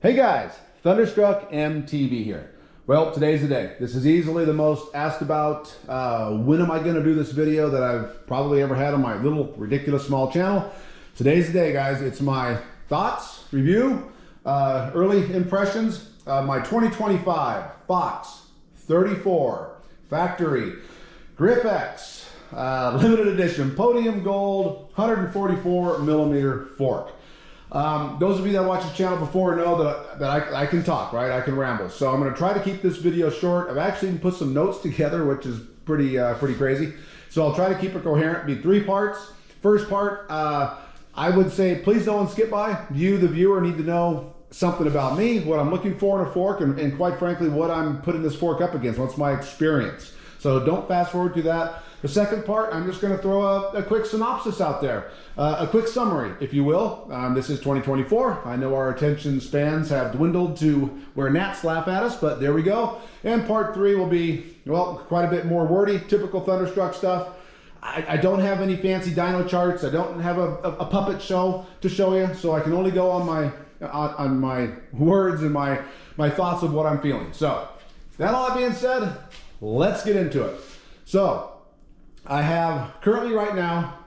Hey guys, Thunderstruck MTV here. Well, today's the day. This is easily the most asked about when am I going to do this video that I've probably ever had on my little ridiculous small channel. Today's the day, guys. It's my thoughts, review, early impressions of my 2025 Fox 34 Factory Grip X limited edition Podium Gold 144 millimeter fork. Those of you that watch the channel before know that I can talk, right? I can ramble. So I'm going to try to keep this video short. I've actually even put some notes together, which is pretty crazy. So I'll try to keep it coherent. It'll be 3 parts. First part, I would say please don't skip by. You, the viewer, need to know something about me, what I'm looking for in a fork, and quite frankly, what I'm putting this fork up against. What's my experience? So don't fast forward through that. The second part, I'm just going to throw a quick synopsis out there, a quick summary, if you will. This is 2024. I know our attention spans have dwindled to where gnats laugh at us, but there we go. And part 3 will be, well, quite a bit more wordy, typical Thunderstruck stuff. I don't have any fancy dyno charts. I don't have a puppet show to show you, so I can only go on my words and my thoughts of what I'm feeling. So, that all that being said, let's get into it. So, I have currently right now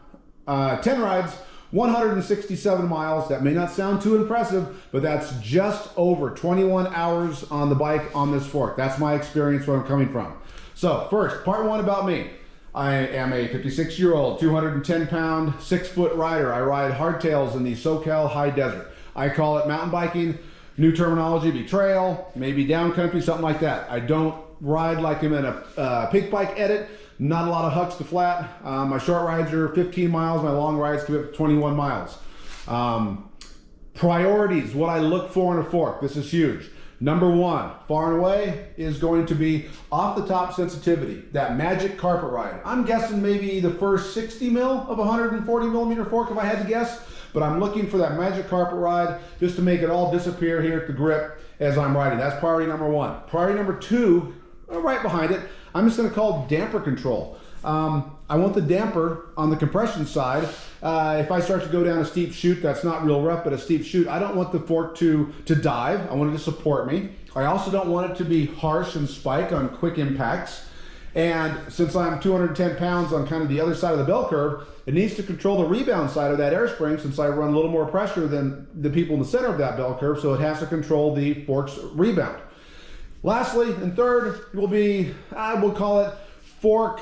10 rides, 167 miles. That may not sound too impressive, but that's just over 21 hours on the bike on this fork. That's my experience where I'm coming from. So first, part 1 about me. I am a 56-year-old, 210-pound, 6-foot rider. I ride hardtails in the SoCal high desert. I call it mountain biking. New terminology be trail, maybe down country, something like that. I don't ride like I'm in a pig bike edit. Not a lot of hucks to flat. My short rides are 15 miles. My long rides come up to 21 miles. Priorities, what I look for in a fork. This is huge. Number 1, far and away, is going to be off the top sensitivity. That magic carpet ride. I'm guessing maybe the first 60 mil of a 140 millimeter fork if I had to guess. But I'm looking for that magic carpet ride just to make it all disappear here at the grip as I'm riding. That's priority number 1. Priority number 2, right behind it, I'm just going to call damper control. I want the damper on the compression side. If I start to go down a steep chute, that's not real rough, but a steep chute, I don't want the fork to dive. I want it to support me. I also don't want it to be harsh and spike on quick impacts. And since I'm 210 pounds on kind of the other side of the bell curve, it needs to control the rebound side of that air spring since I run a little more pressure than the people in the center of that bell curve, so it has to control the fork's rebound. Lastly, and third, will be, we'll call it fork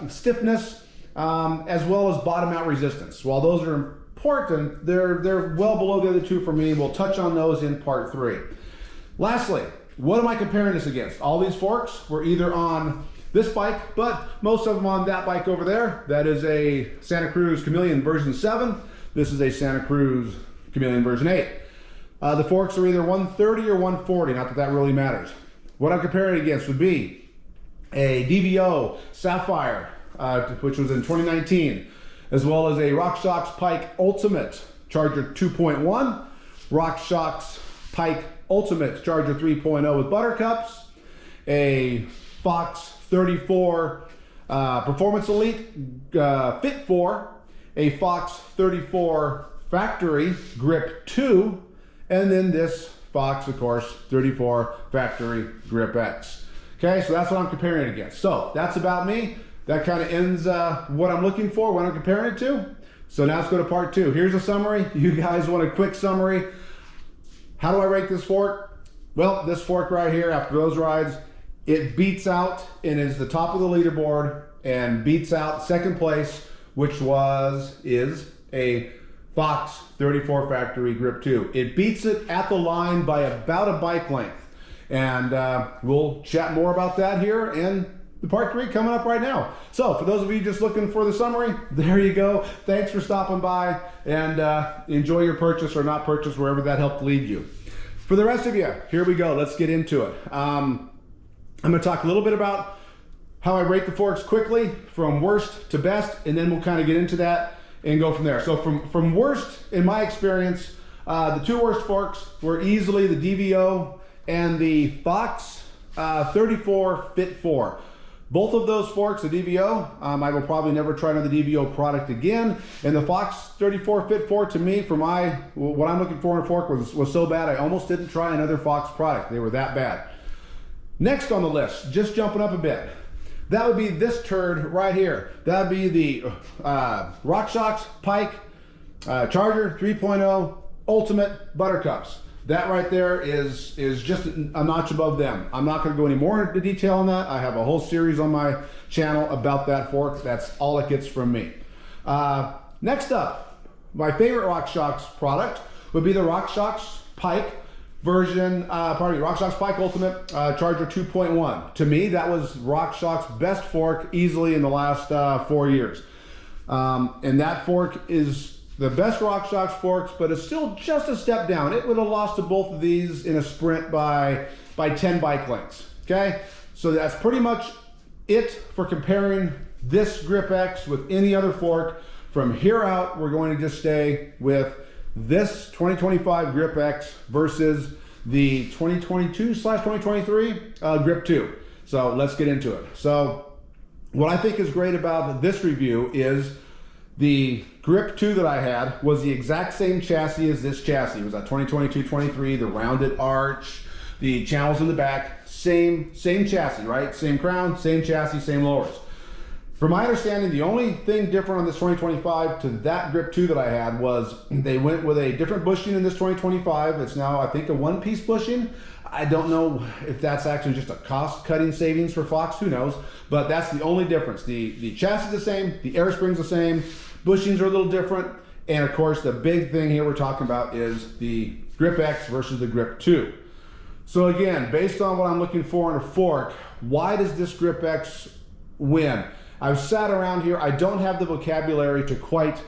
stiffness, as well as bottom out resistance. While those are important, they're well below the other 2 for me. We'll touch on those in part 3. Lastly, what am I comparing this against? All these forks were either on this bike, but most of them on that bike over there. That is a Santa Cruz Chameleon version 7. This is a Santa Cruz Chameleon version 8. The forks are either 130 or 140, not that that really matters. What I'm comparing it against would be a DVO Sapphire, which was in 2019, as well as a RockShox Pike Ultimate Charger 2.1, RockShox Pike Ultimate Charger 3.0 with buttercups, a Fox 34 Performance Elite Fit 4, a Fox 34 Factory Grip 2, and then this Fox, of course, 34 Factory Grip X. Okay, so that's what I'm comparing it against. So that's about me. That kind of ends what I'm looking for, what I'm comparing it to. So now let's go to part 2. Here's a summary. You guys want a quick summary. How do I rate this fork? Well, this fork right here, after those rides, it beats out and is the top of the leaderboard and beats out second place, which is a Fox 34 Factory Grip 2. It beats it at the line by about a bike length. And we'll chat more about that here in the part 3 coming up right now. So for those of you just looking for the summary, there you go. Thanks for stopping by, and enjoy your purchase or not purchase, wherever that helped lead you. For the rest of you, here we go. Let's get into it. I'm going to talk a little bit about how I rate the forks quickly from worst to best, and then we'll kind of get into that and go from there. So from worst, in my experience, the 2 worst forks were easily the DVO and the Fox 34 Fit 4. Both of those forks, the DVO, I will probably never try another DVO product again. And the Fox 34 Fit 4, to me, for what I'm looking for in a fork was so bad I almost didn't try another Fox product. They were that bad. Next on the list, just jumping up a bit, that would be this turd right here. That would be the RockShox Pike Charger 3.0 Ultimate Buttercups. That right there is just a notch above them. I'm not going to go any more into detail on that. I have a whole series on my channel about that fork. That's all it gets from me. Next up, my favorite RockShox product would be the RockShox Pike version, RockShox Pike Ultimate Charger 2.1. To me, that was RockShox's best fork easily in the last 4 years. And that fork is the best RockShox forks, but it's still just a step down. It would have lost to both of these in a sprint by 10 bike lengths, okay? So that's pretty much it for comparing this Grip X with any other fork. From here out, we're going to just stay with this 2025 Grip X versus the 2022/2023 Grip 2. So let's get into it. So what I think is great about this review is the Grip 2 that I had was the exact same chassis as this chassis. It was that 2022-23, the rounded arch, the channels in the back, same chassis, right? Same crown, same chassis, same lowers. From my understanding, the only thing different on this 2025 to that Grip 2 that I had was they went with a different bushing in this 2025. It's now, I think, a one-piece bushing. I don't know if that's actually just a cost-cutting savings for Fox, who knows? But that's the only difference. The chassis is the same, the air spring's the same, bushings are a little different, and of course the big thing here we're talking about is the Grip X versus the Grip 2. So again, based on what I'm looking for in a fork, why does this Grip X win? I've sat around here, I don't have the vocabulary to quite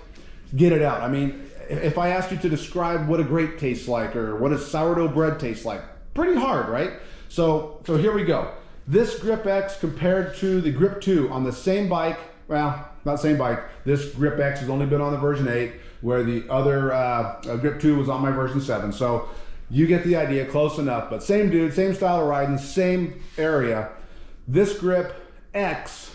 get it out. I mean, if I asked you to describe what a grape tastes like or what a sourdough bread tastes like, pretty hard, right? So here we go. This Grip X compared to the Grip 2 on the same bike, well, not same bike, this Grip X has only been on the version 8, where the other Grip 2 was on my version 7. So you get the idea, close enough, but same dude, same style of riding, same area. This Grip X,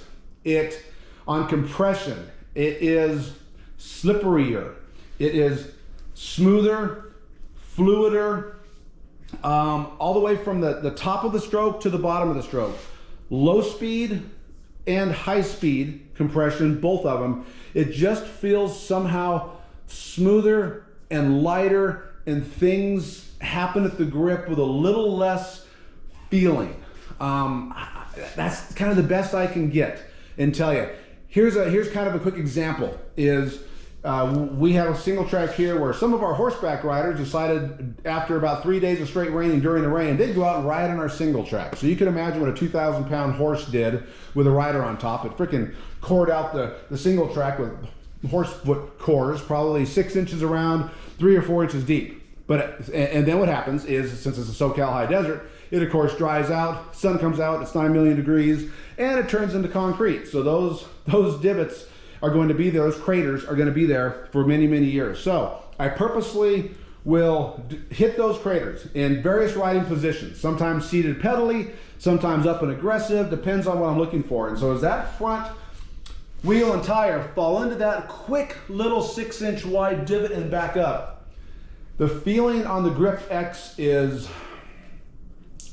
on compression, it is slipperier, it is smoother, fluider, all the way from the top of the stroke to the bottom of the stroke. Low speed and high speed compression, both of them, it just feels somehow smoother and lighter, and things happen at the grip with a little less feeling. That's kind of the best I can get and tell you. Here's kind of a quick example is we have a single track here where some of our horseback riders decided after about 3 days of straight raining during the rain, they'd go out and ride on our single track. So you can imagine what a 2,000-pound horse did with a rider on top. It freaking cored out the single track with horse foot cores, probably 6 inches around, 3 or 4 inches deep. And then what happens is, since it's a SoCal high desert, it of course dries out, sun comes out, it's 9 million degrees, and it turns into concrete. So those divots are going to be there, those craters are going to be there for many, many years. So I purposely will hit those craters in various riding positions, sometimes seated pedally, sometimes up and aggressive, depends on what I'm looking for. And so as that front wheel and tire fall into that quick little 6-inch wide divot and back up, the feeling on the Grip X is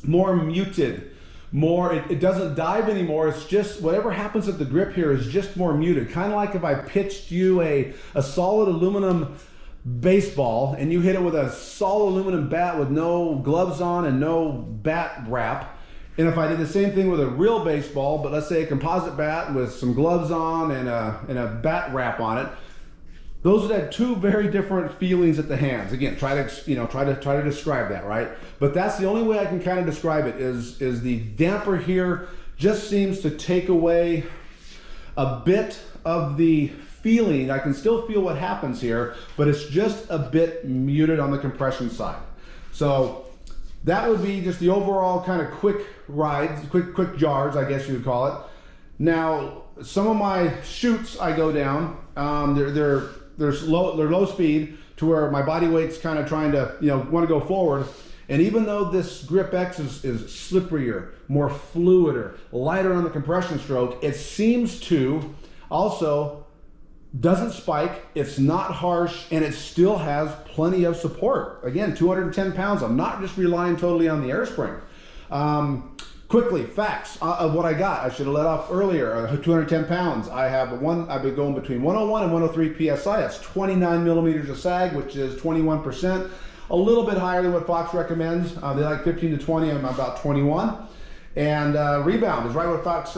more muted, it doesn't dive anymore. It's just whatever happens at the grip here is just more muted. Kind of like if I pitched you a solid aluminum baseball and you hit it with a solid aluminum bat with no gloves on and no bat wrap. And if I did the same thing with a real baseball, but let's say a composite bat with some gloves on and a bat wrap on it, those would have two very different feelings at the hands. Again, try to describe that, right? But that's the only way I can kind of describe it is the damper here just seems to take away a bit of the feeling. I can still feel what happens here, but it's just a bit muted on the compression side. So that would be just the overall kind of quick rides, quick jars, I guess you would call it. Now, some of my chutes I go down, they're low speed to where my body weight's kind of trying to, want to go forward. And even though this Grip X is slipperier, more fluider, lighter on the compression stroke, it seems to also doesn't spike, it's not harsh, and it still has plenty of support. Again, 210 pounds. I'm not just relying totally on the air spring. Quickly, facts of what I got. I should have let off earlier. 210 pounds. I've been going between 101 and 103 PSI. That's 29 millimeters of sag, which is 21%. A little bit higher than what Fox recommends. They like 15 to 20. I'm about 21. And rebound is right what Fox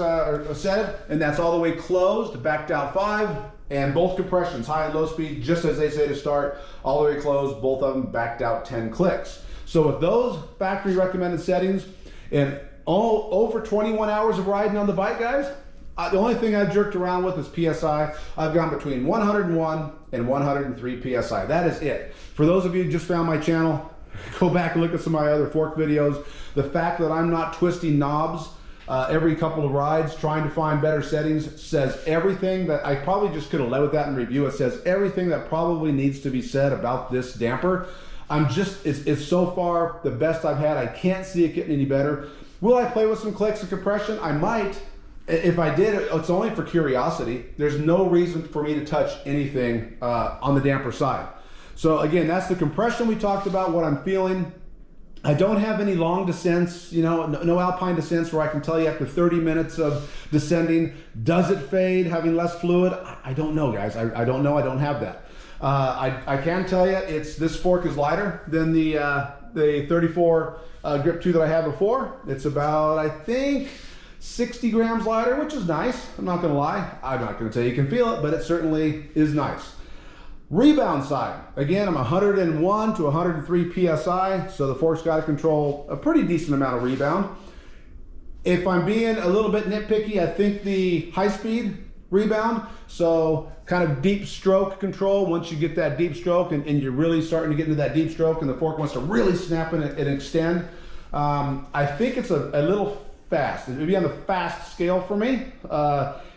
said, and that's all the way closed, backed out 5. And both compressions, high and low speed, just as they say to start, all the way closed, both of them backed out 10 clicks. So with those factory recommended settings and all over 21 hours of riding on the bike, guys, the only thing I've jerked around with is PSI. I've gone between 101 and 103 PSI. That is it. For those of you who just found my channel, go back and look at some of my other fork videos. The fact that I'm not twisting knobs every couple of rides trying to find better settings says everything that I probably just could have led with that in review. It says everything that probably needs to be said about this damper. It's so far the best I've had. I can't see it getting any better. Will I play with some clicks and compression? I might. If I did, it's only for curiosity. There's no reason for me to touch anything on the damper side. So again, that's the compression we talked about, what I'm feeling. I don't have any long descents, no alpine descents where I can tell you after 30 minutes of descending, does it fade, having less fluid? I don't know, guys. I don't know. I don't have that. I can tell you this fork is lighter than the 34 Grip 2 that I had before. It's about, I think, 60 grams lighter, which is nice. I'm not going to lie. I'm not going to tell you can feel it, but it certainly is nice. Rebound side, again, I'm 101 to 103 PSI, so the fork's got to control a pretty decent amount of rebound. If I'm being a little bit nitpicky, I think the high-speed rebound, so kind of deep stroke control, once you get that deep stroke and you're really starting to get into that deep stroke and the fork wants to really snap and extend, I think it's a little fast. It would be on the fast scale for me.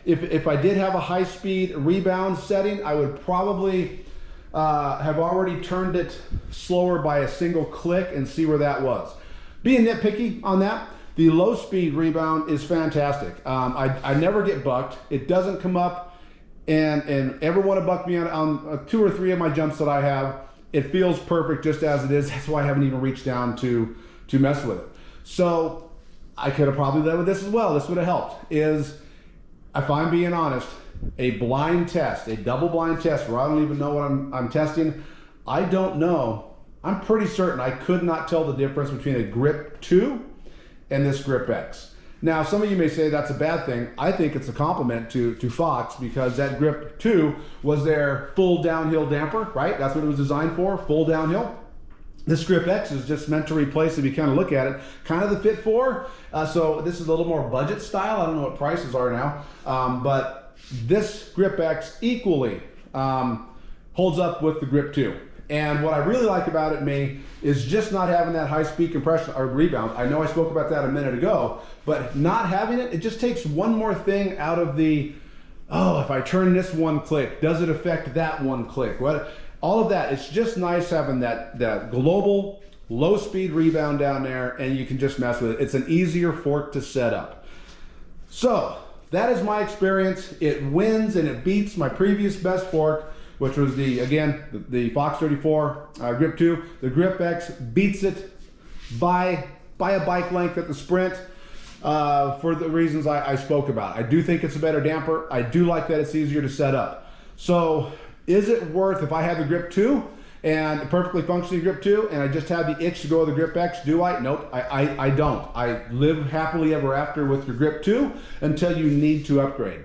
If I did have a high-speed rebound setting, I would probably have already turned it slower by a single click and see where that was. Being nitpicky on that, the low-speed rebound is fantastic. I never get bucked. It doesn't come up and ever want to buck me on 2 or 3 of my jumps that I have. It feels perfect just as it is. That's why I haven't even reached down to mess with it. So I could have probably led with this as well. This would have helped. If I'm being honest, a blind test, a double blind test where I don't even know what I'm testing, I don't know. I'm pretty certain I could not tell the difference between a Grip 2 and this Grip X. Now, some of you may say that's a bad thing. I think it's a compliment to Fox because that Grip 2 was their full downhill damper, right? That's what it was designed for, full downhill. This Grip X is just meant to replace, if you kind of look at it, kind of the Fit 4. So this is a little more budget style. I don't know what prices are now, but this Grip X equally holds up with the Grip 2. And what I really like about it, is just not having that high-speed compression or rebound. I know I spoke about that a minute ago, but not having it, it just takes one more thing out of the, oh, if I turn this one click, does it affect that one click? All of that, it's just nice having that global low-speed rebound down there, and you can just mess with it. It's an easier fork to set up. So that is my experience. It wins and it beats my previous best fork, which was the Fox 34 Grip 2. The Grip X beats it by a bike length at the Sprint for the reasons I spoke about. I do think it's a better damper. I do like that it's easier to set up. So is it worth, if I had the Grip 2 and perfectly functioning Grip 2 and I just had the itch to go with the Grip X, do I? Nope, I don't. I live happily ever after with your Grip 2 until you need to upgrade.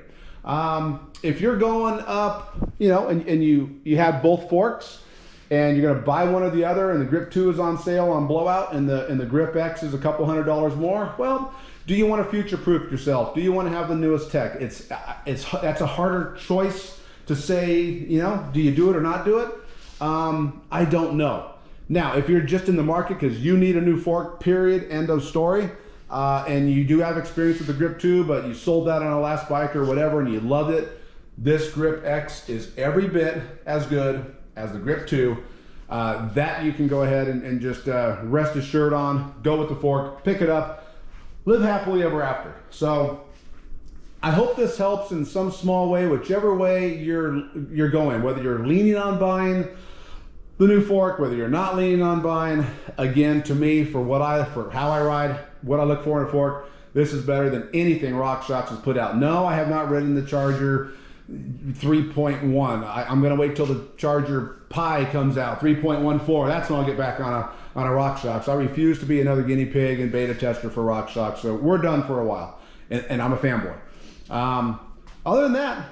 If you're going up, and you have both forks and you're gonna buy one or the other and the Grip 2 is on sale on blowout and the Grip X is a couple $100 more, well, do you want to future-proof yourself? Do you want to have the newest tech? That's a harder choice to say, do you do it or not do it? I don't know. Now, if you're just in the market because you need a new fork, period, end of story, and you do have experience with the Grip 2, but you sold that on a last bike or whatever and you loved it, this Grip X is every bit as good as the Grip 2. that you can go ahead and just rest assured on. Go with the fork, pick it up, live happily ever after. So I hope this helps in some small way, whichever way you're going, whether you're leaning on buying the new fork, whether you're not leaning on buying. Again, to me, for how I ride, what I look for in a fork, this is better than anything RockShox has put out. No, I have not ridden the Charger 3.1. I'm gonna wait till the Charger Pi comes out, 3.14. That's when I'll get back on a RockShox. I refuse to be another guinea pig and beta tester for RockShox. So we're done for a while, and I'm a fanboy. Other than that,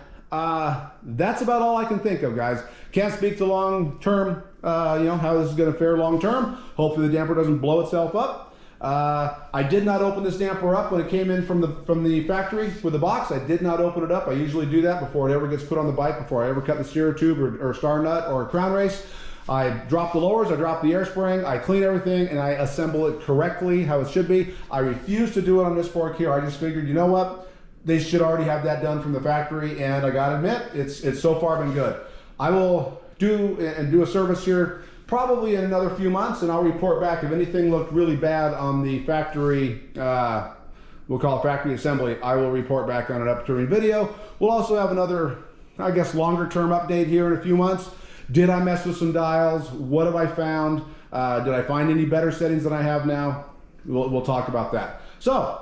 that's about all I can think of, guys. Can't speak to long term, how this is going to fare long term. Hopefully the damper doesn't blow itself up. I did not open this damper up when it came in from the factory with the box. I did not open it up. I usually do that before it ever gets put on the bike, before I ever cut the steer tube or star nut or crown race. I drop the lowers, I drop the air spring, I clean everything, and I assemble it correctly how it should be. I refuse to do it on this fork here. I just figured, you know what? They should already have that done from the factory, and I gotta admit, it's so far been good. I will do a service here probably in another few months, and I'll report back if anything looked really bad on the factory, we'll call it factory assembly. I will report back on an upcoming video. We'll also have another, I guess, longer term update here in a few months. Did I mess with some dials? What have I found? Did I find any better settings than I have now? We'll talk about that. So,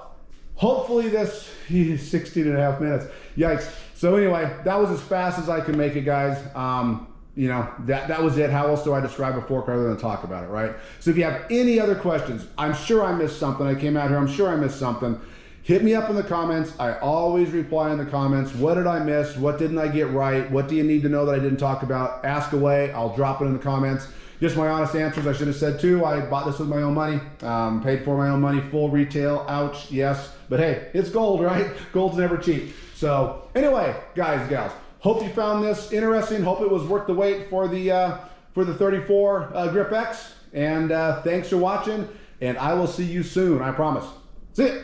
hopefully this 16.5 minutes. Yikes. So anyway, that was as fast as I could make it, guys. That was it. How else do I describe a fork other than talk about it, right? So if you have any other questions, I'm sure I missed something. I came out here, I'm sure I missed something. Hit me up in the comments. I always reply in the comments. What did I miss? What didn't I get right? What do you need to know that I didn't talk about? Ask away. I'll drop it in the comments. Just my honest answers. I should have said too, I bought this with my own money, paid for my own money, full retail, ouch, yes. But hey, it's gold, right? Gold's never cheap. So anyway, guys, gals, hope you found this interesting. Hope it was worth the wait for the 34 Grip X. And thanks for watching, and I will see you soon, I promise. See ya.